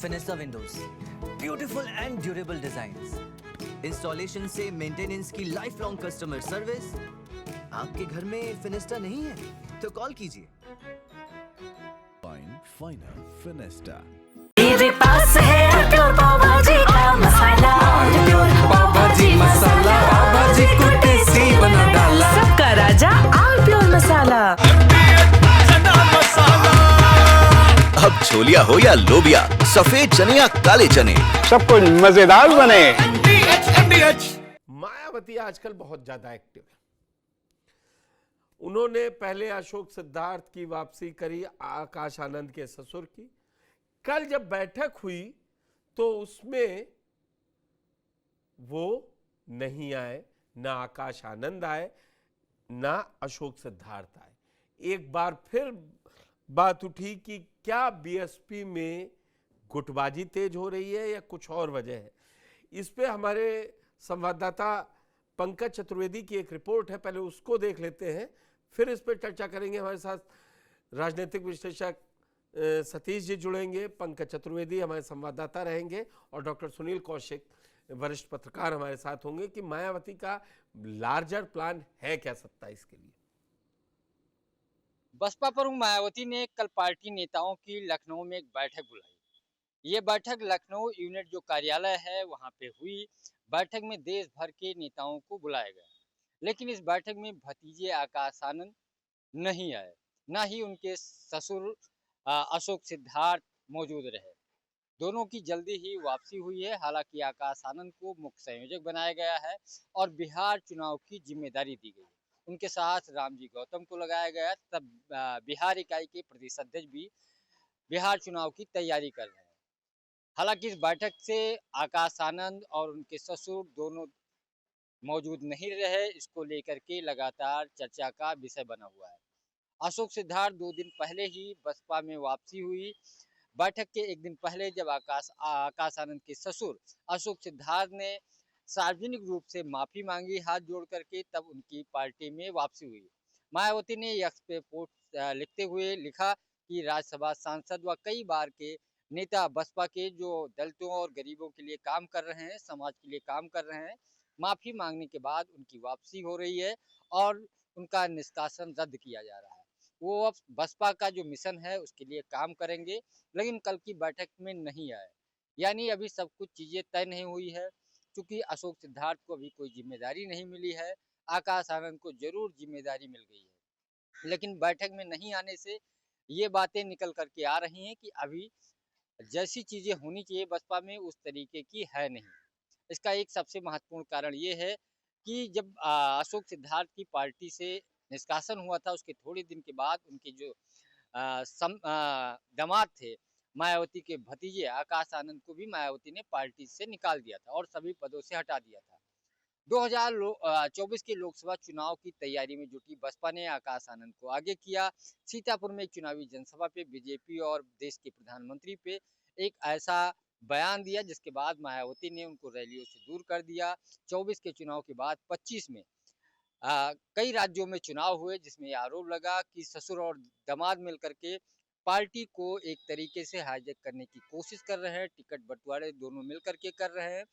फिनिस्टा windows, beautiful and durable designs, installation से maintenance की life long customer service. आपके घर में फिनिस्टा नहीं है तो कॉल कीजिए। Final Fenesta. मेरे पास है प्योर पाव भाजी का मसाला, प्योर पाव भाजी मसाला, पाव भाजी को टेस्टी बना डाला, सबका राजा आल प्योर मसाला। अब छोलिया हो या लोबिया, सफेद चने या काले चने, सब कुछ मजेदार बने। मायावती आजकल बहुत ज्यादा एक्टिव है। उन्होंने पहले अशोक सिद्धार्थ की वापसी करी, आकाश आनंद के ससुर की। कल जब बैठक हुई तो उसमें वो नहीं आए, ना आकाश आनंद आए, ना अशोक सिद्धार्थ आए। एक बार फिर बात उठी कि क्या बीएसपी में गुटबाजी तेज हो रही है या कुछ और वजह है। इस पे हमारे संवाददाता पंकज चतुर्वेदी की एक रिपोर्ट है, पहले उसको देख लेते हैं, फिर इस पर चर्चा करेंगे। हमारे साथ राजनीतिक विश्लेषक सतीश जी जुड़ेंगे, पंकज चतुर्वेदी हमारे संवाददाता रहेंगे और डॉक्टर सुनील कौशिक वरिष्ठ पत्रकार हमारे साथ होंगे कि मायावती का लार्जर प्लान है क्या 27 के लिए। बसपा प्रमुख मायावती ने कल पार्टी नेताओं की लखनऊ में एक बैठक बुलाई। ये बैठक लखनऊ यूनिट जो कार्यालय है वहां पे हुई। बैठक में देश भर के नेताओं को बुलाया गया, लेकिन इस बैठक में भतीजे आकाश आनंद नहीं आए, ना ही उनके ससुर अशोक सिद्धार्थ मौजूद रहे। दोनों की जल्दी ही वापसी हुई है। हालांकि आकाश आनंद को मुख्य संयोजक बनाया गया है और बिहार चुनाव की जिम्मेदारी दी गई है। उनके साथ रामजी गौतम को लगाया गया। तब बिहार इकाई के प्रदेश अध्यक्ष भी बिहार चुनाव की तैयारी कर रहे हैं। हालांकि इस बैठक से आकाश आनंद और उनके ससुर दोनों मौजूद नहीं रहे, इसको लेकर के लगातार चर्चा का विषय बना हुआ है। अशोक सिद्धार्थ 2 दिन पहले ही बसपा में वापसी हुई। बैठक के एक दिन पहले जब आकाश आनंद के ससुर अशोक सिद्धार्थ ने सार्वजनिक रूप से माफी मांगी हाथ जोड़ करके, तब उनकी पार्टी में वापसी हुई। मायावती ने एक्स पे पोस्ट लिखते हुए लिखा कि राज्यसभा सांसद व कई बार के नेता बसपा के जो दलितों और गरीबों के लिए काम कर रहे हैं, समाज के लिए काम कर रहे हैं, माफी मांगने के बाद उनकी वापसी हो रही है और उनका निष्कासन रद्द किया जा रहा है। वो अब बसपा का जो मिशन है उसके लिए काम करेंगे, लेकिन कल की बैठक में नहीं आए। यानी अभी सब कुछ चीजें तय नहीं हुई है। क्योंकि अशोक सिद्धार्थ को अभी कोई जिम्मेदारी नहीं मिली है, आकाश आनंद को जरूर जिम्मेदारी मिल गई है, लेकिन बैठक में नहीं आने से ये बातें निकल करके आ रही हैं कि अभी जैसी चीजें होनी चाहिए बसपा में उस तरीके की है नहीं। इसका एक सबसे महत्वपूर्ण कारण ये है कि जब अशोक सिद्धार्थ की पार्टी से निष्कासन हुआ था, उसके थोड़े दिन के बाद उनके जो दामाद थे मायावती के भतीजे आकाश आनंद को भी मायावती ने पार्टी से निकाल दिया था और सभी पदों से हटा दिया था। 2024 के लोकसभा चुनाव की तैयारी में जुटी बसपा ने आकाश आनंद को आगे किया। सीतापुर में एक चुनावी जनसभा पे बीजेपी और देश के प्रधानमंत्री पे एक ऐसा बयान दिया जिसके बाद मायावती ने उनको रैलियों से दूर कर दिया। 24 के चुनाव के बाद 25 में कई राज्यों में चुनाव हुए, जिसमें आरोप लगा कि ससुर और दामाद मिलकर के पार्टी को एक तरीके से हाईजैक करने की कोशिश कर रहे हैं, टिकट बंटवारे दोनों मिलकर के कर रहे हैं।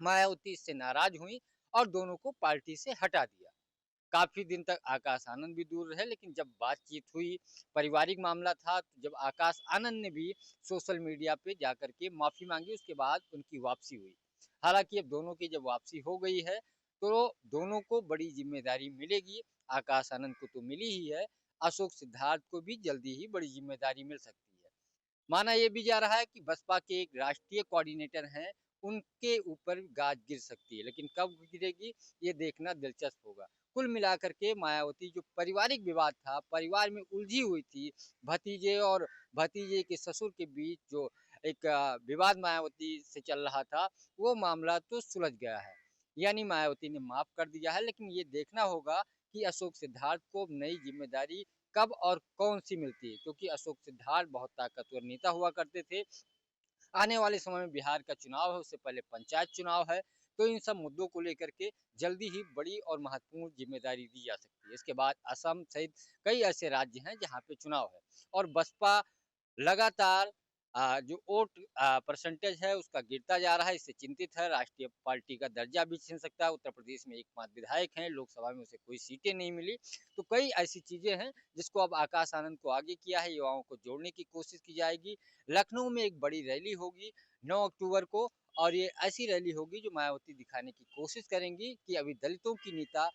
मायावती इससे नाराज हुई और दोनों को पार्टी से हटा दिया। काफी दिन तक आकाश आनंद भी दूर रहे, लेकिन जब बातचीत हुई, पारिवारिक मामला था, तो जब आकाश आनंद ने भी सोशल मीडिया पे जाकर के माफी मांगी, उसके बाद उनकी वापसी हुई। हालांकि अब दोनों की जब वापसी हो गई है तो दोनों को बड़ी जिम्मेदारी मिलेगी। आकाश आनंद को तो मिली ही है, अशोक सिद्धार्थ को भी जल्दी ही बड़ी जिम्मेदारी मिल सकती है। माना यह भी जा रहा है कि बसपा के एक राष्ट्रीय कोऑर्डिनेटर हैं, उनके ऊपर गाज गिर सकती है, लेकिन कब गिरेगी ये देखना दिलचस्प होगा। कुल मिलाकर के मायावती जो पारिवारिक विवाद था, परिवार में उलझी हुई थी, भतीजे और भतीजे के ससुर के बीच जो एक विवाद मायावती से चल रहा था, वो मामला तो सुलझ गया है। यानी मायावती ने माफ कर दिया है, लेकिन ये देखना होगा कि अशोक सिद्धार्थ को नई जिम्मेदारी कब और कौन सी मिलती है, क्योंकि अशोक सिद्धार्थ बहुत ताकतवर नेता हुआ करते थे। आने वाले समय में बिहार का चुनाव है, उससे पहले पंचायत चुनाव है, तो इन सब मुद्दों को लेकर के जल्दी ही बड़ी और महत्वपूर्ण जिम्मेदारी दी जा सकती है। इसके बाद असम सहित कई ऐसे राज्य हैं जहां पे चुनाव है और बसपा लगातार जो वोट परसेंटेज है उसका गिरता जा रहा है, इससे चिंतित है। राष्ट्रीय पार्टी का दर्जा भी छीन सकता है। उत्तर प्रदेश में एकमात्र विधायक हैं, लोकसभा में उसे कोई सीटें नहीं मिली। तो कई ऐसी चीजें हैं जिसको अब आकाश आनंद को आगे किया है। युवाओं को जोड़ने की कोशिश की जाएगी। लखनऊ में एक बड़ी रैली होगी 9 अक्टूबर को, और ये ऐसी रैली होगी जो मायावती दिखाने की कोशिश करेंगी कि अभी दलितों की नेता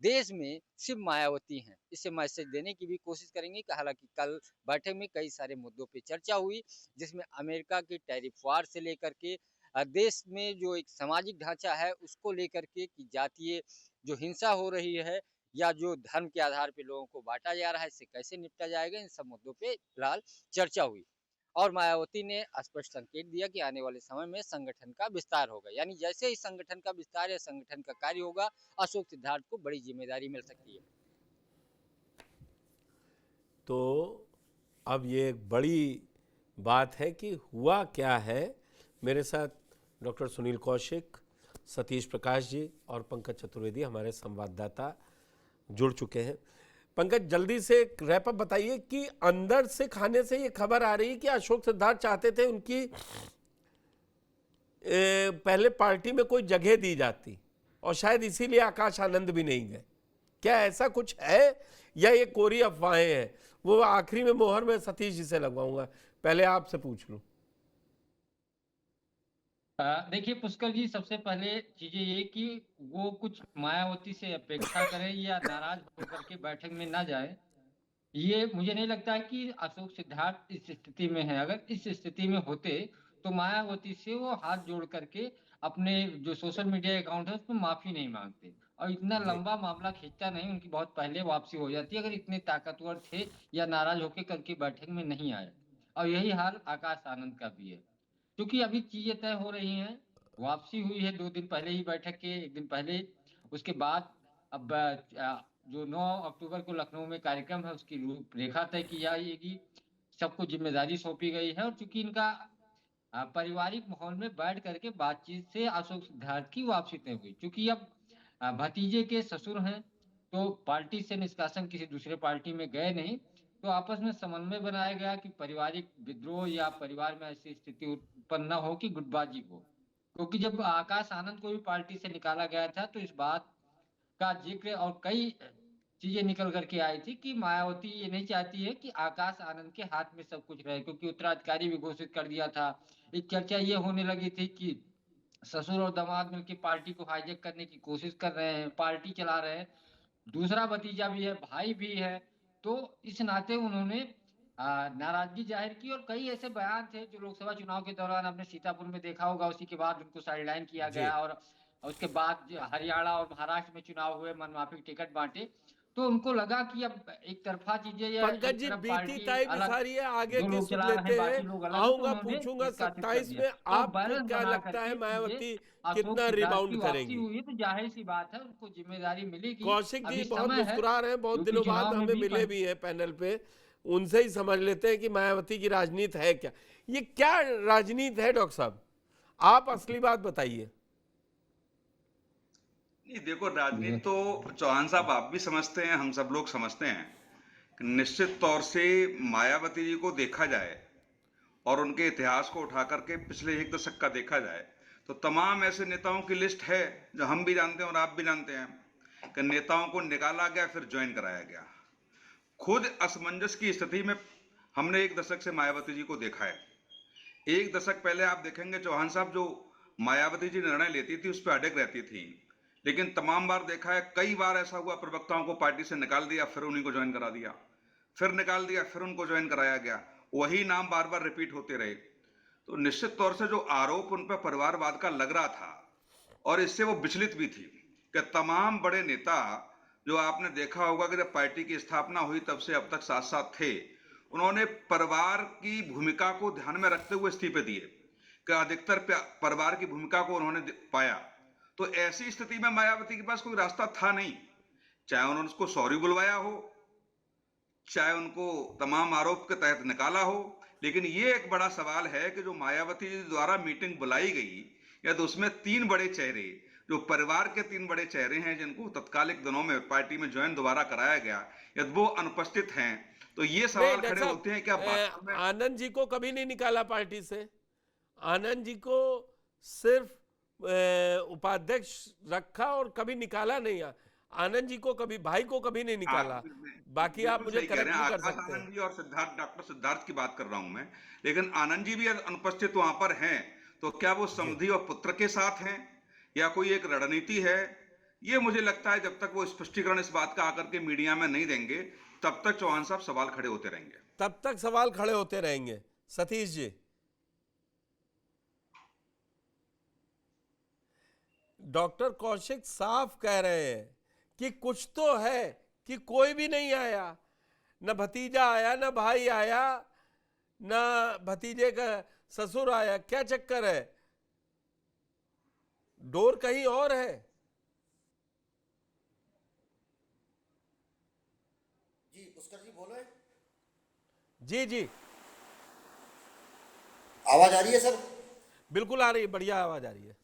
देश में सिर्फ मायावती हैं। इससे मैसेज देने की भी कोशिश करेंगे कि हालांकि कल बैठक में कई सारे मुद्दों पे चर्चा हुई, जिसमें अमेरिका के टैरिफ वार से लेकर के देश में जो एक सामाजिक ढांचा है उसको लेकर के कि जातीय जो हिंसा हो रही है या जो धर्म के आधार पे लोगों को बांटा जा रहा है, इससे कैसे निपटा जाएगा, इन सब मुद्दों पे फिलहाल चर्चा हुई। और मायावती ने स्पष्ट संकेत दिया कि आने वाले समय में संगठन का विस्तार होगा, यानी जैसे ही संगठन का विस्तार या संगठन का कार्य होगा, अशोक सिद्धार्थ को बड़ी जिम्मेदारी मिल सकती है। तो अब ये एक बड़ी बात है कि हुआ क्या है। मेरे साथ डॉक्टर सुनील कौशिक, सतीश प्रकाश जी और पंकज चतुर्वेदी हमारे संवाददाता जुड़ चुके हैं। पंकज, जल्दी से एक रैप अप बताइए कि अंदर से खाने से ये खबर आ रही है कि अशोक सिद्धार्थ चाहते थे उनकी पहले पार्टी में कोई जगह दी जाती और शायद इसीलिए आकाश आनंद भी नहीं गए। क्या ऐसा कुछ है या ये कोरी अफवाहें हैं? वो आखिरी में मोहर में सतीश जी से लगवाऊंगा, पहले आपसे पूछ लूं। देखिए पुष्कर जी, सबसे पहले चीजें ये कि वो कुछ मायावती से अपेक्षा करें या नाराज होकर के बैठक में ना जाए, ये मुझे नहीं लगता है कि अशोक सिद्धार्थ इस स्थिति में है। अगर इस स्थिति में होते तो मायावती से वो हाथ जोड़ करके अपने जो सोशल मीडिया अकाउंट है उस पर माफी नहीं मांगते, और इतना लंबा मामला खींचता नहीं, उनकी बहुत पहले वापसी हो जाती अगर इतने ताकतवर थे या नाराज होकर करके बैठक में नहीं आए। और यही हाल आकाश आनंद का भी है, क्योंकि अभी चीजें तय हो रही हैं। वापसी हुई है 2 दिन पहले ही बैठक के, 1 दिन पहले। उसके बाद अब जो 9 अक्टूबर को लखनऊ में कार्यक्रम है उसकी रूपरेखा तय की जाएगी, सबको जिम्मेदारी सौंपी गई है। और चूंकि इनका पारिवारिक माहौल में बैठ करके बातचीत से अशोक सिद्धार्थ की वापसी तय हुई। चूंकि अब भतीजे के ससुर हैं तो पार्टी से निष्कासन किसी दूसरे पार्टी में गए नहीं, तो आपस में समन्वय बनाया गया कि पारिवारिक विद्रोह या परिवार में ऐसी स्थिति उत्पन्न न हो कि गुटबाजी हो। क्योंकि जब आकाश आनंद को भी पार्टी से निकाला गया था तो इस बात का जिक्र और कई चीजें निकल करके आई थी कि मायावती ये नहीं चाहती है कि आकाश आनंद के हाथ में सब कुछ रहे, क्योंकि उत्तराधिकारी भी घोषित कर दिया था। एक चर्चा ये होने लगी थी कि ससुर और दामाद मिलकर पार्टी को हाईजैक करने की कोशिश कर रहे हैं, पार्टी चला रहे हैं। दूसरा भतीजा भी है, भाई भी है, तो इस नाते उन्होंने नाराजगी जाहिर की। और कई ऐसे बयान थे जो लोकसभा चुनाव के दौरान आपने सीतापुर में देखा होगा, उसी के बाद उनको साइडलाइन किया गया। और उसके बाद हरियाणा और महाराष्ट्र में चुनाव हुए, मनमाफिक टिकट बांटे, तो उनको लगा कि अब एक तरफा चीजें या पंकज जी, बीती टाइम सारी है, आगे की सुन लेते हैं। आऊंगा, पूछूंगा 27 में आपको क्या लगता है मायावती कितना रिबाउंड करेंगी? हुई तो जाहिर सी बात है उनको जिम्मेदारी मिलेगी। कौशिक जी बहुत मुस्कुरा रहे हैं, बहुत दिनों बाद हमें मिले भी हैं पैनल पे, उनसे ही समझ लेते हैं कि मायावती की राजनीति है क्या। ये क्या राजनीति है डॉक्टर साहब, आप असली बात बताइए। नहीं देखो, राजनीति तो चौहान साहब आप भी समझते हैं, हम सब लोग समझते हैं कि निश्चित तौर से मायावती जी को देखा जाए और उनके इतिहास को उठा करके पिछले 1 दशक का देखा जाए तो तमाम ऐसे नेताओं की लिस्ट है जो हम भी जानते हैं और आप भी जानते हैं कि नेताओं को निकाला गया फिर ज्वाइन कराया गया। खुद असमंजस की स्थिति में हमने 1 दशक से मायावती जी को देखा है। 1 दशक पहले आप देखेंगे चौहान साहब, जो मायावती जी निर्णय लेती थी उस पर अड़िग रहती थी, लेकिन तमाम बार देखा है, कई बार ऐसा हुआ प्रवक्ताओं को पार्टी से निकाल दिया, फिर उन्हीं को ज्वाइन करा दिया, फिर निकाल दिया, फिर उनको ज्वाइन कराया गया, वही नाम बार बार रिपीट होते रहे। तो निश्चित तौर से जो आरोप उन पर परिवारवाद का लग रहा था और इससे वो विचलित भी थी कि तमाम बड़े नेता जो आपने देखा होगा कि जब पार्टी की स्थापना हुई तब से अब तक साथ साथ थे, उन्होंने परिवार की भूमिका को ध्यान में रखते हुए इस्तीफे दिए कि अधिकतर परिवार की भूमिका को उन्होंने पाया। तो ऐसी स्थिति में मायावती के पास कोई रास्ता था नहीं, चाहे उन्होंने उसको सॉरी बुलवाया हो, चाहे उनको तमाम आरोप के तहत निकाला हो। लेकिन ये एक बड़ा सवाल है कि जो मायावती जी द्वारा मीटिंग बुलाई गई या तो उसमें 3 बड़े चेहरे, जो परिवार के 3 बड़े चेहरे हैं जिनको तत्कालिक दिनों में पार्टी में ज्वाइन दोबारा कराया गया, यदि वो अनुपस्थित हैं तो ये नहीं सवाल डॉक्टर खड़े साहब, होते हैं क्या वास्तव में आनंद जी को कभी नहीं निकाला पार्टी से। आनंद जी को सिर्फ उपाध्यक्ष रखा और कभी निकाला नहीं। आनंद जी को कभी, भाई को कभी नहीं निकाला। बाकी आप बिल्कुल मुझे सही कह करेक्ट रहे हैं। नहीं कर आकाश सकते। आनंद जी और सिद्धार्थ, डॉक्टर सिद्धार्थ की बात कर रहा हूं मैं, लेकिन आनंद जी भी अनुपस्थित वहां पर हैं, तो क्या वो समधी और पुत्र के साथ हैं या कोई एक रणनीति है? ये मुझे लगता है जब तक वो स्पष्टीकरण इस बात का आकर के मीडिया में नहीं देंगे, तब तक चौहान साहब सवाल खड़े होते रहेंगे। तब तक सवाल खड़े होते रहेंगे। सतीश जी, डॉक्टर कौशिक साफ कह रहे हैं कि कुछ तो है कि कोई भी नहीं आया, न भतीजा आया, न भाई आया, न भतीजे का ससुर आया। क्या चक्कर है? डोर कहीं और है। जी पुष्कर जी बोलो। जी जी, आवाज आ रही है सर? बिल्कुल आ रही है, बढ़िया आवाज आ रही है।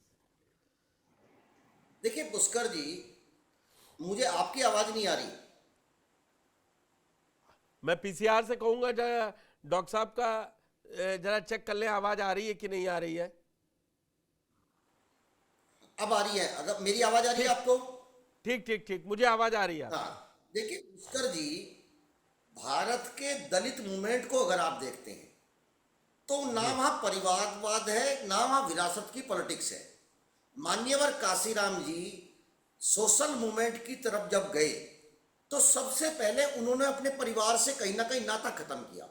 देखिए पुष्कर जी, मुझे आपकी आवाज नहीं आ रही। मैं पीसीआर से कहूंगा जरा डॉक्टर साहब का जरा चेक कर ले आवाज आ रही है कि नहीं आ रही है। अब आ रही है? अगर मेरी आवाज आ रही है आपको? ठीक ठीक ठीक, मुझे आवाज आ रही है। हाँ, देखिए पुष्कर जी, भारत के दलित मूवमेंट को अगर आप देखते हैं तो ना वहां परिवारवाद है, ना वहां विरासत की पॉलिटिक्स है। मान्यवर काशीराम जी सोशल मूवमेंट की तरफ जब गए तो सबसे पहले उन्होंने अपने परिवार से कहीं ना कहीं नाता खत्म किया।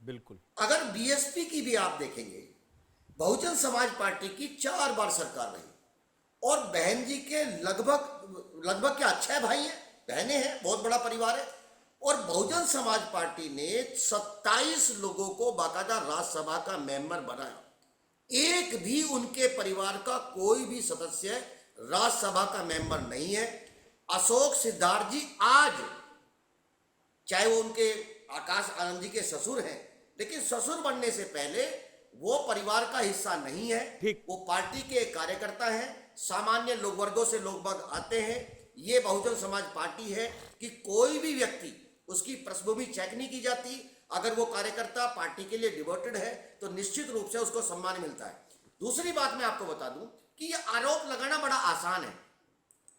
बिल्कुल। अगर बीएसपी की भी आप देखेंगे, बहुजन समाज पार्टी की 4 बार सरकार रही और बहन जी के लगभग क्या 6 भाई हैं, बहनें हैं, बहुत बड़ा परिवार है। और बहुजन समाज पार्टी ने 27 लोगों को बाकायदा राज्यसभा का मेंबर बनाया। एक भी उनके परिवार का कोई भी सदस्य राज्यसभा का मेंबर नहीं है। अशोक सिद्धार्थ जी आज, चाहे वो उनके आकाश आनंद जी के ससुर हैं, लेकिन ससुर बनने से पहले वो परिवार का हिस्सा नहीं है। वो पार्टी के कार्यकर्ता हैं, सामान्य लोग वर्गों से लोग बाग आते हैं। ये बहुजन समाज पार्टी है कि कोई भी व्यक्ति, उसकी पृष्ठभूमि चेक नहीं की जाती। अगर वो कार्यकर्ता पार्टी के लिए डिवोटेड है तो निश्चित रूप से उसको सम्मान मिलता है। दूसरी बात मैं आपको बता दूं कि ये आरोप लगाना बड़ा आसान है।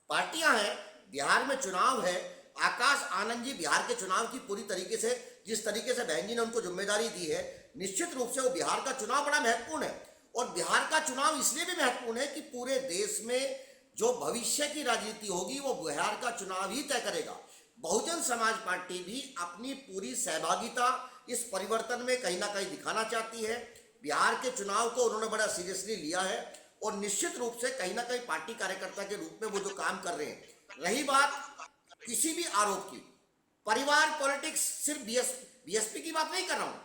पार्टियां हैं, बिहार में चुनाव है, आकाश आनंद जी बिहार के चुनाव की पूरी तरीके से, जिस तरीके से बहन जी ने उनको जिम्मेदारी दी है, निश्चित रूप से वो बिहार का चुनाव बड़ा महत्वपूर्ण है। और बिहार का चुनाव इसलिए भी महत्वपूर्ण है कि पूरे देश में जो भविष्य की राजनीति होगी वो बिहार का चुनाव ही तय करेगा। बहुजन समाज पार्टी भी अपनी पूरी सहभागिता इस परिवर्तन में कहीं ना कहीं दिखाना चाहती है। बिहार के चुनाव को उन्होंने बड़ा सीरियसली लिया है और निश्चित रूप से कहीं ना कहीं पार्टी कार्यकर्ता के रूप में वो जो काम कर रहे हैं। रही बात किसी भी आरोप की, परिवार पॉलिटिक्स सिर्फ बीएसपी की बात नहीं कर रहा हूं।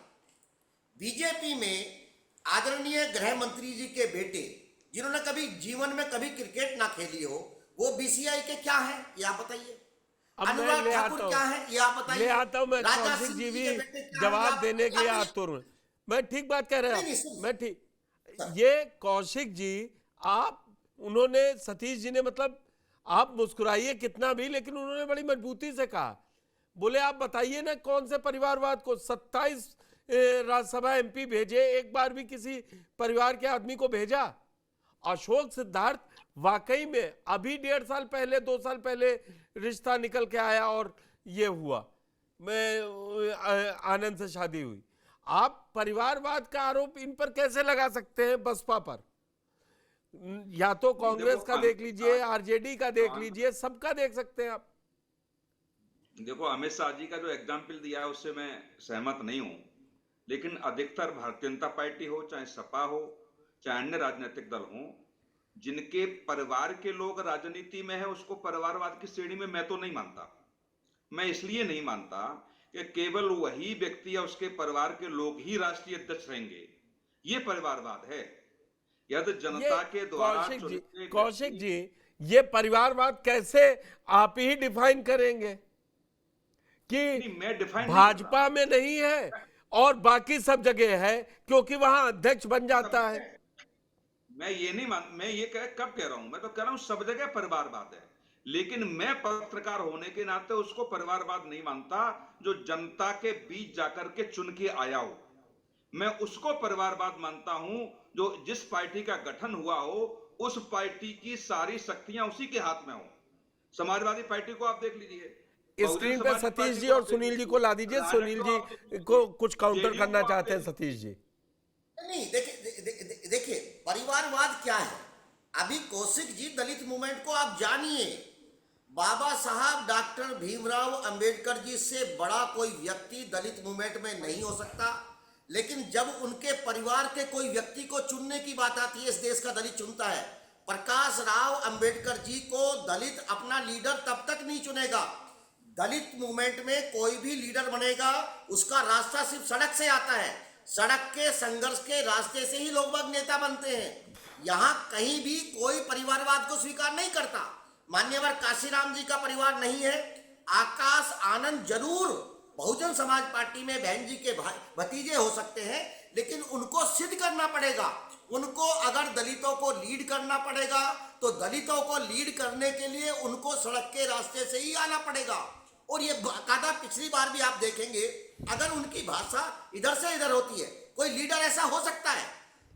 बीजेपी में आदरणीय गृह मंत्री जी के बेटे, जिन्होंने कभी जीवन में कभी क्रिकेट ना खेली हो, वो बीसीआई के क्या है ये आप बताइए। अनुराग ठाकुर क्या है ये आप बताइए। ले आता हूं मैं, कौशिक जी भी जवाब देने के लिए आतुर हूं। मैं ठीक बात कह रहे हैं, मैं ठीक। ये कौशिक जी, आप, उन्होंने, सतीश जी ने, मतलब आप मुस्कुराइए कितना भी, लेकिन उन्होंने बड़ी मजबूती से कहा। बोले आप बताइए ना कौन से परिवारवाद को 27 राज्यसभा एमपी भेजे, एक बार भी किसी परिवार के आदमी को भेजा? अशोक सिद्धार्थ वाकई में अभी 1.5 साल पहले, 2 साल पहले रिश्ता निकल के आया और ये हुआ, मैं आनंद से शादी हुई। आप परिवारवाद का आरोप इन पर कैसे लगा सकते हैं बसपा पर? या तो कांग्रेस का देख लीजिए, आरजेडी का देख लीजिए, सबका देख सकते हैं आप। देखो, अमित शाह जी का जो एग्जाम्पल दिया है उससे मैं सहमत नहीं हूं, लेकिन अधिकतर भारतीय जनता पार्टी हो, चाहे सपा हो, चाहे अन्य राजनीतिक दल हो, जिनके परिवार के लोग राजनीति में है, उसको परिवारवाद की श्रेणी में मैं तो नहीं मानता। मैं इसलिए नहीं मानता कि केवल वही व्यक्ति या उसके परिवार के लोग ही राष्ट्रीय अध्यक्ष रहेंगे, ये परिवारवाद है। यदि जनता के द्वारा कौशिक जी, ये परिवारवाद कैसे आप ही डिफाइन करेंगे कि मैं डिफाइन भाजपा में नहीं है और बाकी सब जगह है, क्योंकि वहां अध्यक्ष बन जाता है। मैं ये नहीं मैं ये कब कह रहा हूं? मैं तो कह रहा हूं सब जगह परिवारवाद है। लेकिन मैं पत्रकार होने के नाते उसको परिवारवाद नहीं मानता जो जनता के बीच जाकर के चुन के आया हो। मैं उसको परिवारवाद मानता हूं जो जिस पार्टी का गठन हुआ हो उस पार्टी की सारी शक्तियां उसी के हाथ में हो। समाजवादी पार्टी को आप देख लीजिए, स्क्रीन पे सतीश जी और सुनील जी को ला दीजिए। सुनील जी को कुछ काउंटर करना चाहते हैं सतीश जी। नहीं, देखिए परिवारवाद क्या है। अभी कौशिक जी दलित मूवमेंट को आप जानिए, बाबा साहब डॉक्टर भीमराव अंबेडकर जी से बड़ा कोई व्यक्ति दलित मूवमेंट में नहीं हो सकता। लेकिन जब उनके परिवार के कोई व्यक्ति को चुनने की बात आती है, इस देश का दलित चुनता है। प्रकाश राव अंबेडकर जी को दलित अपना लीडर तब तक नहीं चुनेगा। दलित मूवमेंट में कोई भी लीडर बनेगा उसका रास्ता सिर्फ सड़क से आता है। सड़क के संघर्ष के रास्ते से ही लोग बाग नेता बनते हैं। यहाँ कहीं भी कोई परिवारवाद को स्वीकार नहीं करता। मान्यवर काशीराम जी का परिवार नहीं है। आकाश आनंद जरूर बहुजन समाज पार्टी में बहन जी के भतीजे हो सकते हैं, लेकिन उनको सिद्ध करना पड़ेगा। उनको अगर दलितों को लीड करना पड़ेगा तो दलितों को लीड करने के लिए उनको सड़क के रास्ते से ही आना पड़ेगा। और ये बाकायदा पिछली बार भी आप देखेंगे, अगर उनकी भाषा इधर से इधर होती है, कोई लीडर ऐसा हो सकता है।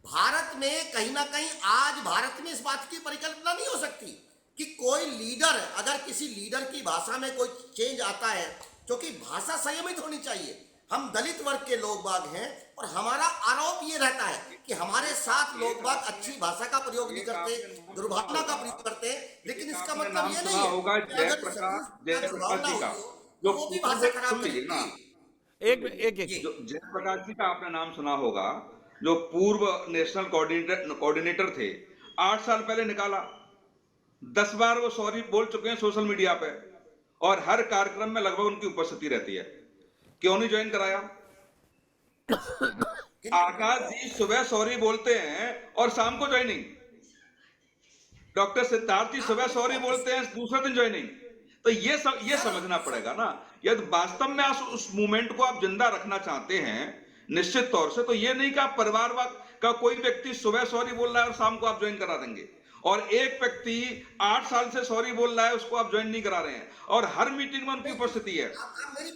भारत में कहीं ना कहीं आज भारत में इस बात की परिकल्पना नहीं हो सकती कि कोई लीडर, अगर किसी लीडर की भाषा में कोई चेंज आता है, क्योंकि भाषा संयमित होनी चाहिए। हम दलित वर्ग के लोग बाग हैं और हमारा आरोप ये रहता है कि हमारे साथ लोग बाग अच्छी भाषा का प्रयोग नहीं करते, दुर्भावना का प्रयोग करते। लेकिन इसका मतलब ये नहीं है जो वो भी भाषा खराब करेगी। एक जयप्रकाश जी का आपने नाम सुना होगा, जो पूर्व नेशनल कोऑर्डिनेटर थे। 8 साल पहले निकाला, 10 बार वो सॉरी बोल चुके हैं सोशल मीडिया पे, और हर कार्यक्रम में लगभग उनकी उपस्थिति रहती है। क्यों नहीं ज्वाइन कराया? आकाश जी सुबह सॉरी बोलते हैं और शाम को ज्वाइनिंग। डॉक्टर सिद्धार्थ जी सुबह सॉरी बोलते हैं, दूसरे दिन ज्वाइनिंग। तो ये समझना पड़ेगा ना, यदि वास्तव में आप उस मूवमेंट को आप जिंदा रखना चाहते हैं निश्चित तौर से, तो ये नहीं कि आप परिवारवाद का कोई व्यक्ति सुबह सॉरी बोल रहा है और शाम को आप ज्वाइन करा देंगे, और एक व्यक्ति 8 साल से सॉरी बोल रहा है उसको आप ज्वाइन नहीं करा रहे हैं और हर मीटिंग में उनकी उपस्थिति है।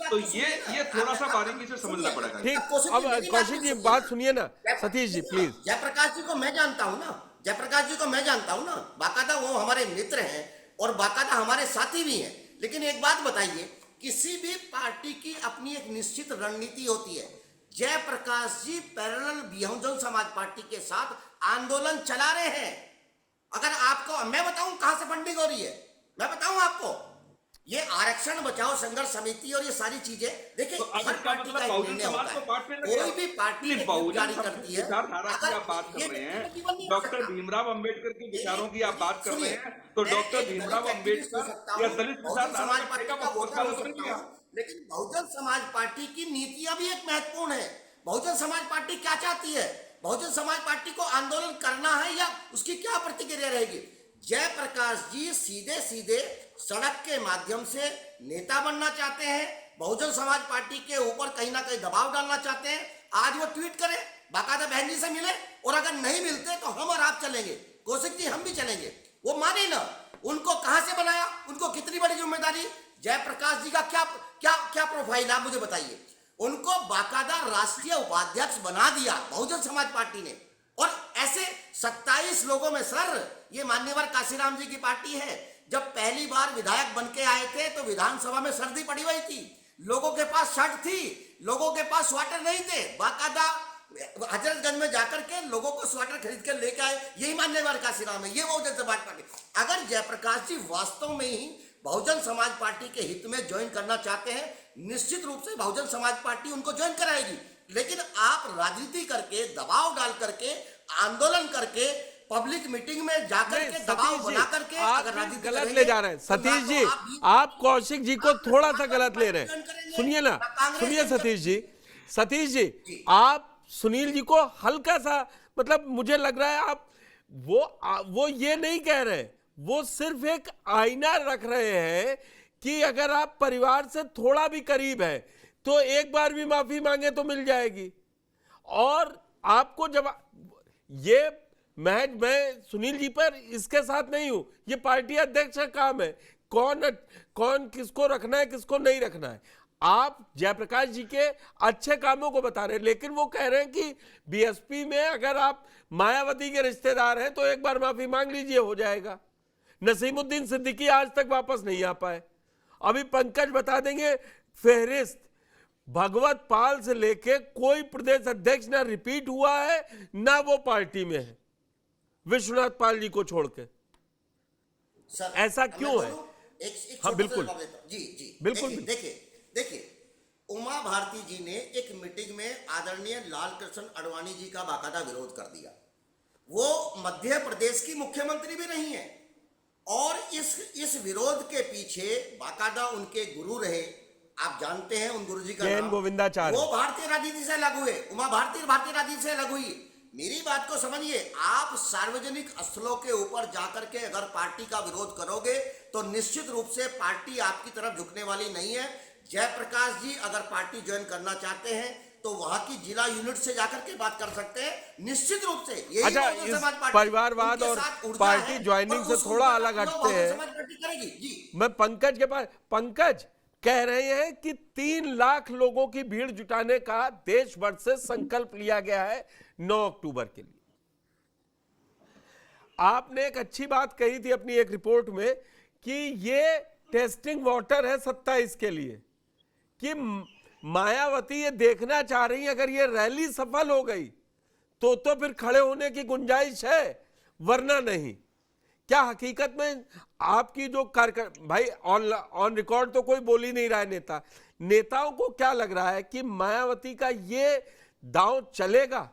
तो ये थोड़ा सा बारीकी से समझना पड़ेगा। ठीक, अब कौशिक जी बात सुनिए ना। सतीश जी प्लीज। जयप्रकाश जी को मैं जानता हूं ना, जयप्रकाश जी को मैं जानता हूं ना, बाकायदा वो हमारे मित्र हैं और बाकायदा हमारे साथी भी हैं। लेकिन एक बात बताइए, किसी भी पार्टी की अपनी एक निश्चित रणनीति होती है। जयप्रकाश जी पैरेलल बहुजन समाज पार्टी के साथ आंदोलन चला रहे हैं। अगर आपको मैं बताऊं कहां से फंडिंग हो रही है, मैं बताऊं आपको, ये आरक्षण बचाओ संघर्ष समिति और ये सारी चीजें देखिए, तो हर पार्टी का एक निर्णय होता है। कोई भी पार्टी जारी करती है। विचारधारा की आप बात कर रहे हैं, डॉक्टर भीमराव अंबेडकर के विचारों की आप बात कर रहे हैं, तो डॉक्टर भीमराव अंबेडकर या दलित समाज पार्टी का वोटर हो सकता हूं, लेकिन बहुजन समाज पार्टी की नीतियां भी एक महत्वपूर्ण है। बहुजन समाज पार्टी क्या चाहती है? बहुजन समाज पार्टी को आंदोलन करना है या उसकी क्या प्रतिक्रिया रहेगी? जयप्रकाश जी सीधे सीधे सड़क के माध्यम से नेता बनना चाहते हैं, बहुजन समाज पार्टी के ऊपर कहीं ना कहीं दबाव डालना चाहते हैं। आज वो ट्वीट करें, बाकायदा बहन जी से मिले, और अगर नहीं मिलते तो हम और आप चलेंगे, कौशिक जी हम भी चलेंगे। वो माने ना, उनको कहां से बनाया, उनको कितनी बड़ी जिम्मेदारी? जयप्रकाश जी का क्या प्रोफाइल आप मुझे बताइए। उनको बाकायदा राष्ट्रीय उपाध्यक्ष बना दिया बहुजन समाज पार्टी ने, और ऐसे 27 लोगों में सर, ये मान्यवर काशीराम जी की पार्टी है। जब पहली बार विधायक बन के आए थे तो विधानसभा में सर्दी पड़ी हुई थी, लोगों के पास शर्ट थी, लोगों के पास स्वेटर नहीं थे, बाकायदा हजरतगंज में जाकर के लोगों को स्वेटर खरीद कर लेके आए। यही मान्यवर काशीराम है, ये बहुजन समाज पार्टी। अगर जयप्रकाश जी वास्तव में ही बहुजन समाज पार्टी के हित में ज्वाइन करना चाहते हैं, निश्चित रूप से बहुजन समाज पार्टी उनको ज्वाइन कराएगी। लेकिन आप राजनीति करके, दबाव डाल करके, आंदोलन करके, पब्लिक मीटिंग में जाकर के दबाव बना करके अगर राजनीति गलत ले जा रहे हैं। सतीश जी, आप कौशिक जी को थोड़ा सा गलत ले रहे हैं। सुनिए ना, सुनिए सतीश जी। सतीश जी, आप सुनील जी को हल्का सा, मतलब मुझे लग रहा है आप वो ये नहीं कह रहे, वो सिर्फ एक आईना रख रहे हैं कि अगर आप परिवार से थोड़ा भी करीब है तो एक बार भी माफी मांगे तो मिल जाएगी। और आपको जब ये मैं सुनील जी पर इसके साथ नहीं हूं, ये पार्टी अध्यक्ष का काम है कौन किसको रखना है किसको नहीं रखना है। आप जयप्रकाश जी के अच्छे कामों को बता रहे हैं, लेकिन वो कह रहे हैं कि बीएसपी में अगर आप मायावती के रिश्तेदार हैं तो एक बार माफी मांग लीजिए, हो जाएगा। नसीमुद्दीन सिद्दीकी आज तक वापस नहीं आ पाए। अभी पंकज बता देंगे फेहरिस्त, भगवत पाल से लेके कोई प्रदेश अध्यक्ष ना रिपीट हुआ है ना वो पार्टी में है, विश्वनाथ पाल जी को छोड़ के। सर, ऐसा मैं क्यों है? बोलूं? एक हाँ, छोटा सा बिल्कुल। जवाब देता हूं। जी बिल्कुल, देखिए उमा भारती जी ने एक मीटिंग में आदरणीय लाल कृष्ण आडवाणी जी का बाकायदा विरोध कर दिया। वो मध्य प्रदेश की मुख्यमंत्री भी नहीं है और इस विरोध के पीछे बाकायदा उनके गुरु रहे, आप जानते हैं उन गुरुजी का जैन नाम, गोविंदाचार्य। वो भारतीय राजनीति से अलग हुए। उमा भारती भारतीय राजनीति से अलग हुई। मेरी बात को समझिए, आप सार्वजनिक स्थलों के ऊपर जाकर के अगर पार्टी का विरोध करोगे तो निश्चित रूप से पार्टी आपकी तरफ झुकने वाली नहीं है। जयप्रकाश जी अगर पार्टी ज्वाइन करना चाहते हैं तो वहां की जिला यूनिट से जाकर के बात कर सकते हैं, निश्चित रूप से। यही अच्छा, बहुजन इस समाज पार्टी परिवारवाद उनके और साथ ऊर्जा पार्टी है ज्वाइनिंग और से उस थोड़ा ऊर्जा अलग का हटते बहुजन हैं। समाज पार्टी करेगी। जी, मैं पंकज के पास, पंकज कह रहे हैं कि 3 लाख लोगों की भीड़ जुटाने का देश भर से संकल्प लिया गया है 9 अक्टूबर के लिए। आपने एक अच्छी बात कही थी अपनी एक रिपोर्ट में कि ये टेस्टिंग वाटर है 27 के लिए, कि मायावती ये देखना चाह रही है अगर ये रैली सफल हो गई तो फिर खड़े होने की गुंजाइश है, वरना नहीं। क्या हकीकत में आपकी जो कार्यक्रम, भाई ऑन रिकॉर्ड तो कोई बोल ही नहीं रहा है, नेताओं को क्या लग रहा है कि मायावती का ये दांव चलेगा?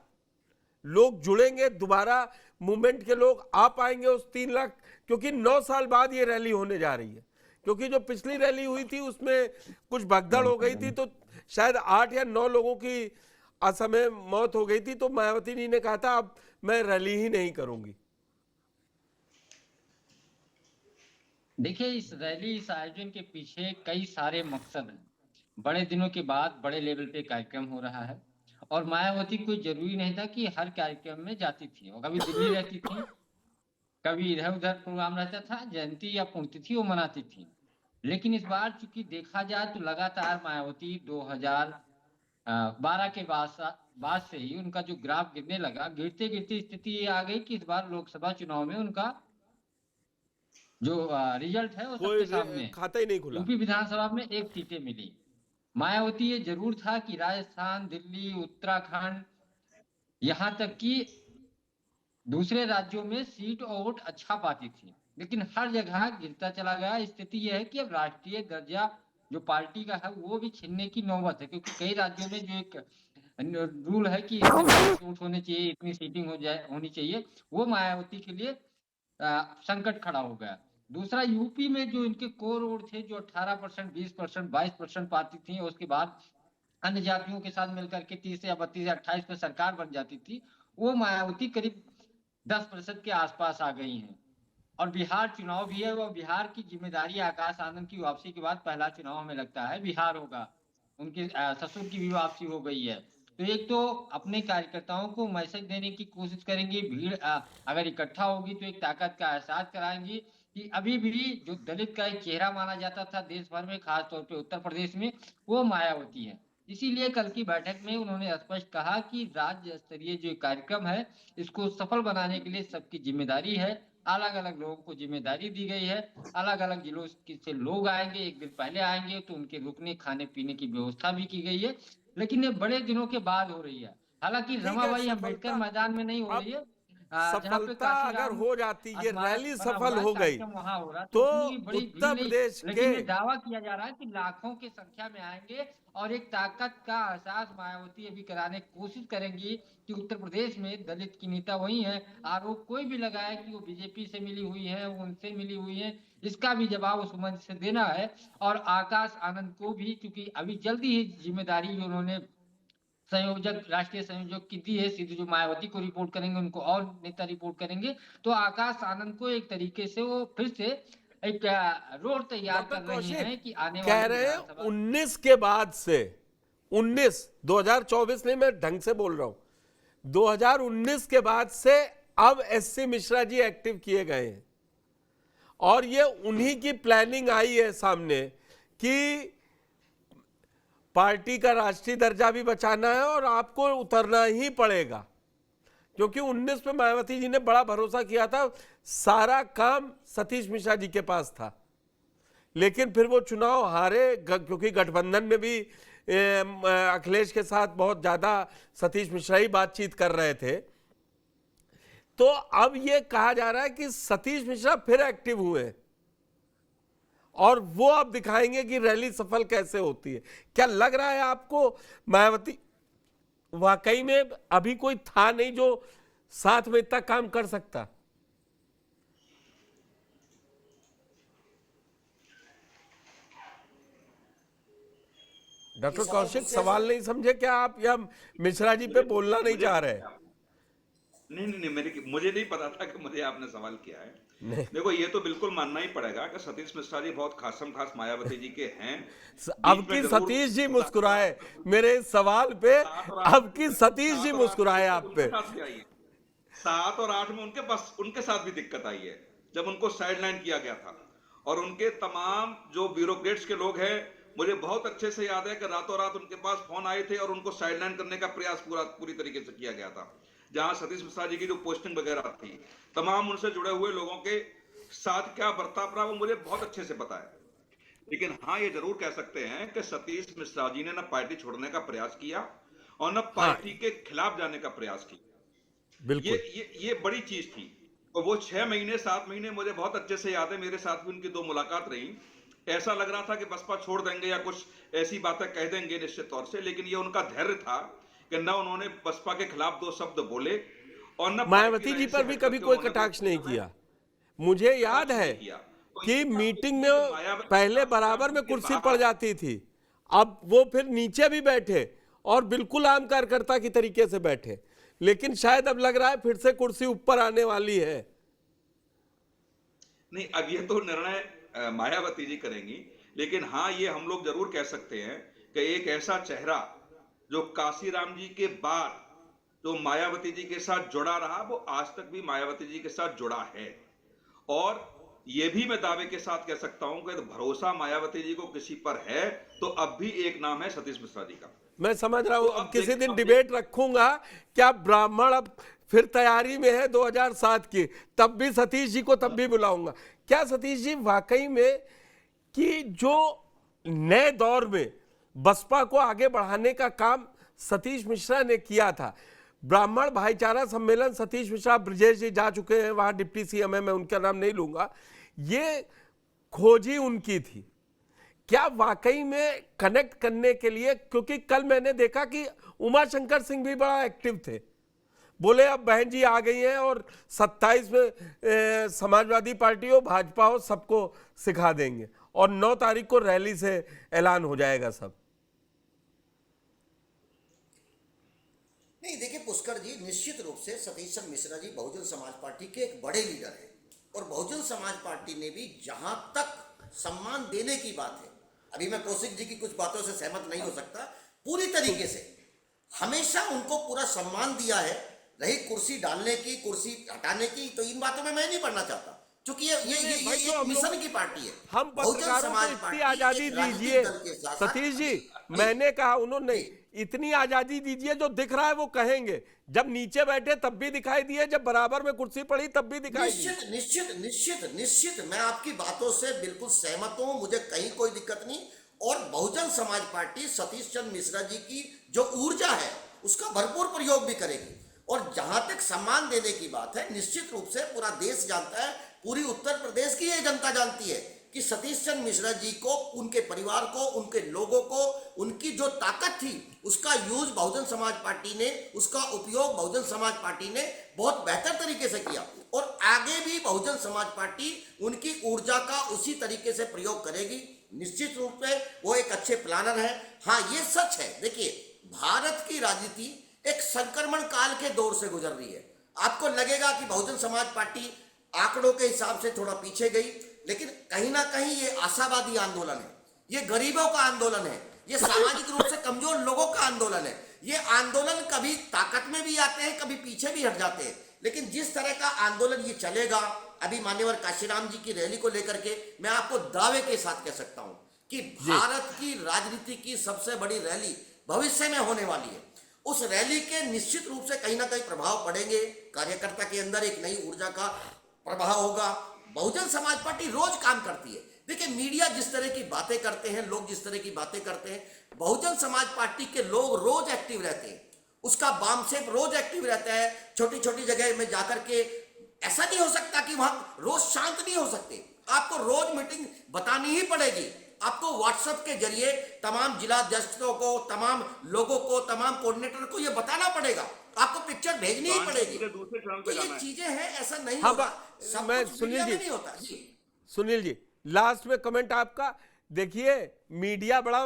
लोग जुड़ेंगे, दोबारा मूवमेंट के लोग आ पाएंगे उस 3 लाख? क्योंकि 9 साल बाद ये रैली होने जा रही है, क्योंकि जो पिछली रैली हुई थी उसमें कुछ भगदड़ हो गई थी तो शायद 8 या 9 लोगों की असमय मौत हो गई थी, तो मायावती जी ने कहा था अब मैं रैली ही नहीं करूंगी। देखिए, इस रैली, इस आयोजन के पीछे कई सारे मकसद हैं। बड़े दिनों के बाद बड़े लेवल पे कार्यक्रम हो रहा है और मायावती कोई जरूरी नहीं था कि हर कार्यक्रम में जाती थी। वो कभी दिल्ली रहती थी, कभी इधर उधर प्रोग्राम रहता था, जयंती या पुण्यतिथि वो मनाती थी। लेकिन इस बार चूंकि देखा जाए तो लगातार मायावती 2012 के बाद से ही उनका जो ग्राफ गिरने लगा, गिरते गिरते स्थिति ये आ गई कि इस बार लोकसभा चुनाव में उनका जो रिजल्ट है वो सबके सामने, खाता ही नहीं खुला। यूपी विधानसभा में 1 सीटें मिली। मायावती ये जरूर था कि राजस्थान, दिल्ली, उत्तराखंड, यहां तक कि दूसरे राज्यों में सीट और वोट अच्छा पाती थी, लेकिन हर जगह गिरता चला गया। स्थिति यह है कि अब राष्ट्रीय दर्जा जो पार्टी का है वो भी छीनने की नौबत है, क्योंकि कई राज्यों में जो एक रूल है कि वोट होने चाहिए, इतनी सीटिंग होनी चाहिए, वो मायावती के लिए संकट खड़ा हो गया। दूसरा, यूपी में जो इनके कोर वोट थे जो 18%, 20%, 22% पाती थी, उसके बाद अन्य जातियों के साथ मिलकर के 30 या 32 या 28 पे सरकार बन जाती थी, वो मायावती करीब 10% के आसपास आ गई हैं। और बिहार चुनाव भी है, वो बिहार की जिम्मेदारी आकाश आनंद की वापसी के बाद पहला चुनाव हमें लगता है बिहार होगा। उनके ससुर की भी वापसी हो गई है, तो एक तो अपने कार्यकर्ताओं को मैसेज देने की कोशिश करेंगे, भीड़ अगर इकट्ठा होगी तो एक ताकत का एहसास कराएंगी कि अभी भी जो दलित का एक चेहरा माना जाता था देश भर में, खासतौर पे उत्तर प्रदेश में, वो मायावती है। इसीलिए कल की बैठक में उन्होंने स्पष्ट कहा कि राज्य स्तरीय जो कार्यक्रम है इसको सफल बनाने के लिए सबकी जिम्मेदारी है। अलग अलग लोगों को जिम्मेदारी दी गई है, अलग अलग जिलों से लोग आएंगे, एक दिन पहले आएंगे तो उनके रुकने खाने पीने की व्यवस्था भी की गई है, लेकिन ये बड़े दिनों के बाद हो रही है। हालांकि रमाबाई अम्बेडकर मैदान में नहीं हो रही है, सफलता अगर हो जाती, ये रैली सफल हो गई वहां हो रहा तो बड़ी उत्तर प्रदेश लेकिन के ये दावा किया जा रहा है कि लाखों की संख्या में आएंगे और एक ताकत का एहसास मायावती अभी कराने की कोशिश करेंगी कि उत्तर प्रदेश में दलित की नेता वही है। आरोप कोई भी लगाए कि वो बीजेपी से मिली हुई है, वो उनसे मिली हुई है, इसका भी जवाब उस मंच से देना है। और आकाश आनंद को भी, क्योंकि अभी जल्दी ही जिम्मेदारी उन्होंने संयोजक, राष्ट्रीय संयोजक की दी है, सीधे जो मायावती को रिपोर्ट करेंगे उनको और नेता रिपोर्ट करेंगे, तो आकाश आनंद को एक तरीके से वो फिर से एक रोड तैयार कर रहे हैं कि आने वाले कह रहे हैं 19 के बाद से, 2024 नहीं, मैं ढंग से बोल रहा हूं, 2019 के बाद से अब एससी मिश्रा जी एक्टिव किए गए हैं और ये उन्हीं की प्लानिंग आई है सामने कि पार्टी का राष्ट्रीय दर्जा भी बचाना है और आपको उतरना ही पड़ेगा, क्योंकि 19 में मायावती जी ने बड़ा भरोसा किया था, सारा काम सतीश मिश्रा जी के पास था। लेकिन फिर वो चुनाव हारे, क्योंकि गठबंधन में भी अखिलेश के साथ बहुत ज्यादा सतीश मिश्रा ही बातचीत कर रहे थे। तो अब ये कहा जा रहा है कि सतीश मिश्रा फिर एक्टिव हुए और वो अब दिखाएंगे कि रैली सफल कैसे होती है। क्या लग रहा है आपको मायावती वाकई में अभी कोई था नहीं जो साथ में इतना काम कर सकता? डॉक्टर कौशिक, सवाल नहीं समझे क्या आप, या मिश्रा जी पे बोलना नहीं चाह रहे? नहीं, मुझे नहीं पता था कि मुझे आपने सवाल किया है। देखो, ये तो बिल्कुल मानना ही पड़ेगा कि सतीश मिश्रा जी बहुत खासम खास मायावती जी के हैं। अब की सतीश जी मुस्कुराए मेरे सवाल पे, अब की सतीश जी मुस्कुराए आप पे। 7 और 8 में उनके साथ भी दिक्कत आई है, जब उनको साइडलाइन किया गया था। और उनके तमाम जो ब्यूरोक्रेट्स के लोग हैं, मुझे बहुत अच्छे से याद है कि रातों रात उनके पास फोन आए थे और उनको साइडलाइन करने का प्रयास पूरी तरीके से किया गया था। जहां सतीश मिश्रा जी की जो पोस्टिंग वगैरह थी, तमाम उनसे जुड़े हुए लोगों के साथ क्या बर्ताव रहा वो मुझे बहुत अच्छे से पता है। लेकिन हाँ, ये जरूर कह सकते हैं कि सतीश मिश्रा जी ने न पार्टी छोड़ने का प्रयास किया और न पार्टी के खिलाफ जाने का प्रयास किया। बिल्कुल, ये बड़ी चीज थी। और वो 6 महीने 7 महीने मुझे बहुत अच्छे से याद है, मेरे साथ भी उनकी 2 मुलाकात रही। ऐसा लग रहा था कि बसपा छोड़ देंगे या कुछ ऐसी बातें कह देंगे निश्चित तौर से, लेकिन ये उनका धैर्य था कि न उन्होंने बसपा के खिलाफ 2 शब्द बोले और न मायावती जी पर भी कभी कोई कटाक्ष नहीं किया। मुझे याद है कि मीटिंग में पहले बराबर में कुर्सी पड़ जाती थी, अब वो फिर नीचे भी बैठे और बिल्कुल आम कार्यकर्ता की तरीके से बैठे। लेकिन शायद अब लग रहा है फिर से कुर्सी ऊपर आने वाली है। नहीं, अब ये तो निर्णय मायावती जी करेंगी, लेकिन हाँ, ये हम लोग जरूर कह सकते हैं कि एक ऐसा चेहरा जो काशीराम जी के बाद जो मायावती जी के साथ जुड़ा रहा, वो आज तक भी मायावती जी के साथ जुड़ा है। और ये भी मैं दावे के साथ कह सकता हूं कि भरोसा मायावती जी को किसी पर है तो अब भी एक नाम है सतीश मिश्रा जी का। मैं समझ रहा हूं, अब किसी दिन डिबेट रखूंगा। क्या ब्राह्मण अब फिर तैयारी में है 2007 की, तब भी सतीश जी को तब भी बुलाऊंगा। क्या सतीश जी वाकई में कि जो नए दौर में बसपा को आगे बढ़ाने का काम सतीश मिश्रा ने किया था, ब्राह्मण भाईचारा सम्मेलन सतीश मिश्रा, ब्रजेश जी जा चुके हैं वहां, डिप्टी सीएम है, मैं उनका नाम नहीं लूंगा, ये खोज ही उनकी थी। क्या वाकई में कनेक्ट करने के लिए, क्योंकि कल मैंने देखा कि उमाशंकर सिंह भी बड़ा एक्टिव थे, बोले अब बहन जी आ गई हैं और 27 में समाजवादी पार्टी हो भाजपा हो सबको सिखा देंगे और 9 तारीख को रैली से ऐलान हो जाएगा सब। नहीं, देखिए पुष्कर जी, निश्चित रूप से सतीश चंद्र मिश्रा जी बहुजन समाज पार्टी के एक बड़े लीडर हैं और बहुजन समाज पार्टी ने भी जहां तक सम्मान देने की बात है, अभी मैं कौशिक जी की कुछ बातों से सहमत नहीं हो सकता, पूरी तरीके से हमेशा उनको पूरा सम्मान दिया है। रही कुर्सी डालने की, कुर्सी हटाने की, तो इन बातों में मैं नहीं पढ़ना चाहता, क्योंकि ये मिशन की पार्टी है। हम पत्रकारों को इतनी आजादी दीजिए सतीश जी, मैंने कहा, उन्होंने इतनी आजादी दीजिए, जो दिख रहा है वो कहेंगे। जब नीचे बैठे तब भी दिखाई दिए, जब बराबर में कुर्सी पड़ी तब भी दिखाई दिए। निश्चित मैं आपकी बातों से बिल्कुल सहमत हूं, मुझे कहीं कोई दिक्कत नहीं। और बहुजन समाज पार्टी सतीश चंद्र मिश्रा जी की जो ऊर्जा है उसका भरपूर प्रयोग भी करेगी। और जहां तक सम्मान देने की बात है, निश्चित रूप से पूरा देश जानता है, पूरी उत्तर प्रदेश की ये जनता जानती है कि सतीश चंद्र मिश्रा जी को, उनके परिवार को, उनके लोगों को, उनकी जो ताकत थी उसका यूज बहुजन समाज पार्टी ने, उसका उपयोग बहुजन समाज पार्टी ने बहुत बेहतर तरीके से किया और आगे भी बहुजन समाज पार्टी उनकी ऊर्जा का उसी तरीके से प्रयोग करेगी। निश्चित रूप से वो एक अच्छे प्लानर है। हाँ, ये सच है, देखिए भारत की राजनीति एक संक्रमण काल के दौर से गुजर रही है। आपको लगेगा कि बहुजन समाज पार्टी आंकड़ों के हिसाब से थोड़ा पीछे गई, लेकिन कहीं ना कहीं ये आशावादी आंदोलन है, ये गरीबों का आंदोलन है, ये सामाजिक रूप से कमजोर लोगों का आंदोलन है। ये आंदोलन कभी ताकत में भी आते हैं, कभी पीछे भी हट जाते हैं, लेकिन जिस तरह का आंदोलन ये चलेगा, अभी मान्यवर काशीराम जी की रैली को लेकर के मैं आपको दावे के साथ कह सकता हूं कि भारत की राजनीति की सबसे बड़ी रैली भविष्य में होने वाली है। उस रैली के निश्चित रूप से कहीं ना कहीं प्रभाव पड़ेंगे, कार्यकर्ता के अंदर एक नई ऊर्जा का प्रभाव होगा। बहुजन समाज पार्टी रोज काम करती है। देखिए, मीडिया जिस तरह की बातें करते हैं, लोग जिस तरह की बातें करते हैं, बहुजन समाज पार्टी के लोग रोज एक्टिव रहते हैं। उसका बामसेप रोज एक्टिव रहता है, छोटी छोटी जगह में जाकर के। ऐसा नहीं हो सकता कि वहां रोज शांत नहीं हो सकते, आपको रोज मीटिंग बतानी ही पड़ेगी। आपको व्हाट्सएप के जरिए तमाम जिला अध्यक्षों को, तमाम लोगों को, तमाम कोऑर्डिनेटर को यह बताना पड़ेगा, आपको पिक्चर भेजनी ही पड़ेगी। तो ये चीजें हैं, ऐसा नहीं होगा। सब मैं कुछ सुनील मीडिया में जी, नहीं होता। सुनील जी, लास्ट में कमेंट आपका। देखिए, मीडिया बड़ा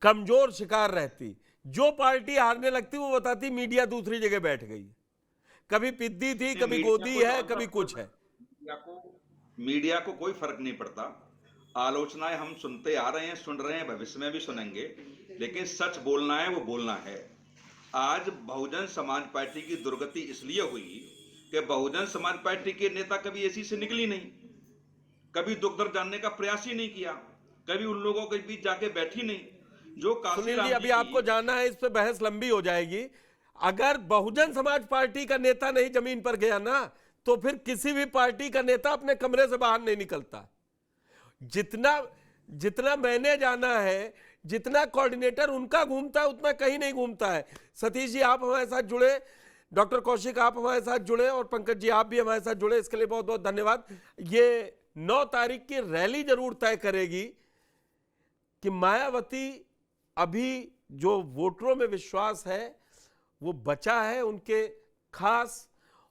कमजोर शिकार रहती। जो पार्टी हारने लगती वो बताती मीडिया दूसरी जगह बैठ गई। कभी पिद्दी थी, कभी गोदी है, कभी कुछ है। मीडिया को कोई फर्क नहीं पड़ता। आलोचनाएं हम सुनते आ रहे हैं, सुन रहे हैं, भविष्य में भी सुनेंगे, लेकिन सच बोलना है वो बोलना है। आज बहुजन समाज पार्टी की दुर्गति इसलिए हुई कि बहुजन समाज पार्टी के नेता कभी ऐसी से निकली नहीं, कभी दुख दर्द जानने का प्रयास ही नहीं किया, कभी उन लोगों के बीच जाके बैठी नहीं। जो सुनील जी, अभी आपको जानना है, इस पे बहस लंबी हो जाएगी। अगर बहुजन समाज पार्टी का नेता नहीं जमीन पर गया ना, तो फिर किसी भी पार्टी का नेता अपने कमरे से बाहर नहीं निकलता। जितना मैंने जाना है, जितना कोऑर्डिनेटर उनका घूमता है, उतना कहीं नहीं घूमता है। सतीश जी, आप हमारे साथ जुड़े, डॉक्टर कौशिक आप हमारे साथ जुड़े, और पंकज जी आप भी हमारे साथ जुड़े, इसके लिए बहुत बहुत धन्यवाद। ये 9 तारीख की रैली जरूर तय करेगी कि मायावती अभी जो वोटरों में विश्वास है वो बचा है उनके खास,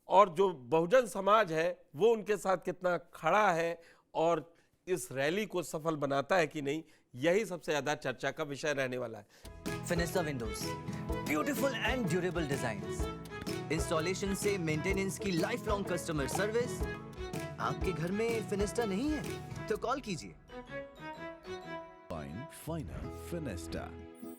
और जो बहुजन समाज है वो उनके साथ कितना खड़ा है और इस रैली को सफल बनाता है कि नहीं, यही सबसे ज्यादा चर्चा का विषय रहने वाला है। Fenesta windows, beautiful and durable designs, installation से मेंटेनेंस की लाइफ लॉन्ग कस्टमर सर्विस। आपके घर में फिनिस्टा नहीं है तो कॉल कीजिए। Finer Finesta.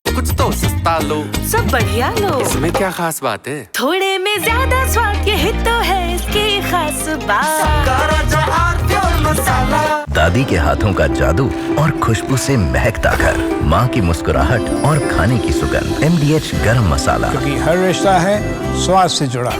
कुछ तो सस्ता लो, सब बढ़िया लो। इसमें क्या खास बात है? थोड़े में ज्यादा स्वाद, यही तो है इसकी खास बात। राजा और प्योर मसाला। दादी के हाथों का जादू और खुशबू से महकता घर, माँ की मुस्कुराहट और खाने की सुगंध। MDH गरम मसाला, क्योंकि हर रिश्ता है स्वाद से जुड़ा।